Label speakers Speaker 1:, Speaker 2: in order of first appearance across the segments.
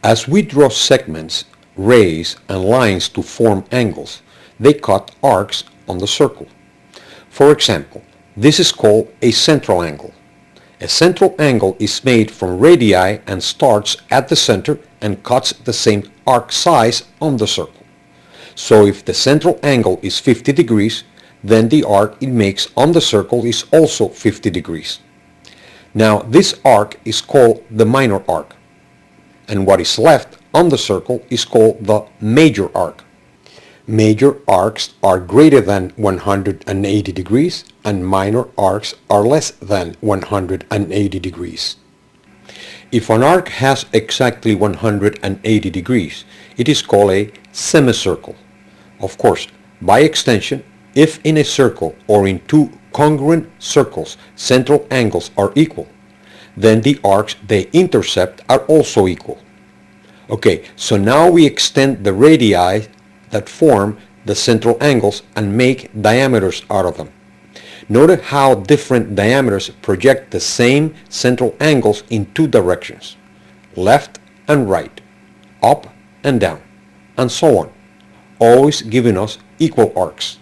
Speaker 1: As we draw segments, rays, and lines to form angles, they cut arcs on the circle. For example, this is called a central angle. A central angle is made from radii and starts at the center and cuts the same arc size on the circle. So if the central angle is 50 degrees, then the arc it makes on the circle is also 50 degrees. Now this arc is called the minor arc, and what is left on the circle is called the major arc. Major arcs are greater than 180 degrees and minor arcs are less than 180 degrees. If an arc has exactly 180 degrees, it is called a semicircle. Of course, by extension, if in a circle or in two congruent circles central angles are equal, then the arcs they intercept are also equal. Okay, so now we extend the radii that form the central angles and make diameters out of them. Notice how different diameters project the same central angles in two directions, left and right, up and down, and so on, always giving us equal arcs.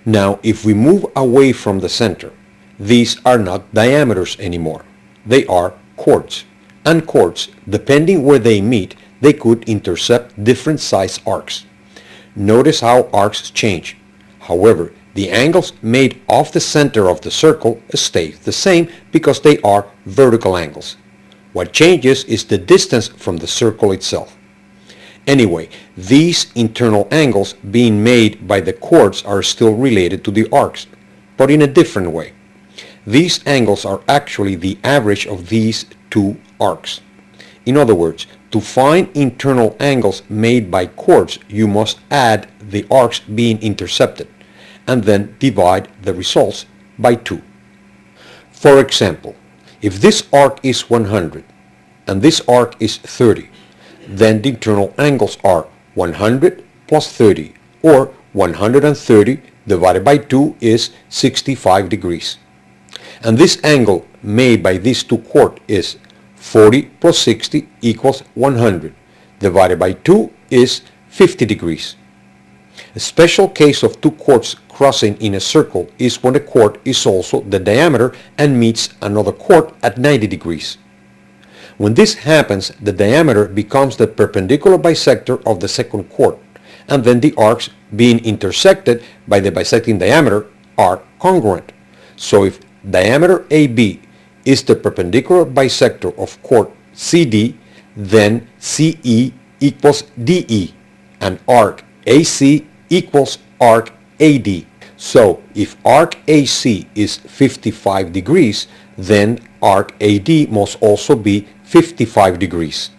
Speaker 1: Now, if we move away from the center, these are not diameters anymore. They are chords. And chords, depending where they meet, they could intercept different size arcs. Notice how arcs change. However, the angles made off the center of the circle stay the same because they are vertical angles. What changes is the distance from the circle itself. Anyway, these internal angles being made by the chords are still related to the arcs, but in a different way. These angles are actually the average of these two arcs. In other words, to find internal angles made by chords, you must add the arcs being intercepted and then divide the results by 2. For example, if this arc is 100 and this arc is 30, then the internal angles are 100 plus 30, or 130 divided by 2 is 65 degrees. And this angle made by these two chords is 40 plus 60 equals 100, divided by 2 is 50 degrees. A special case of two chords crossing in a circle is when the chord is also the diameter and meets another chord at 90 degrees. When this happens, the diameter becomes the perpendicular bisector of the second chord, and then the arcs being intersected by the bisecting diameter are congruent. So if diameter AB is the perpendicular bisector of chord CD, then CE equals DE, and arc AC equals arc AD. So if arc AC is 55 degrees, then arc AD must also be 55 degrees.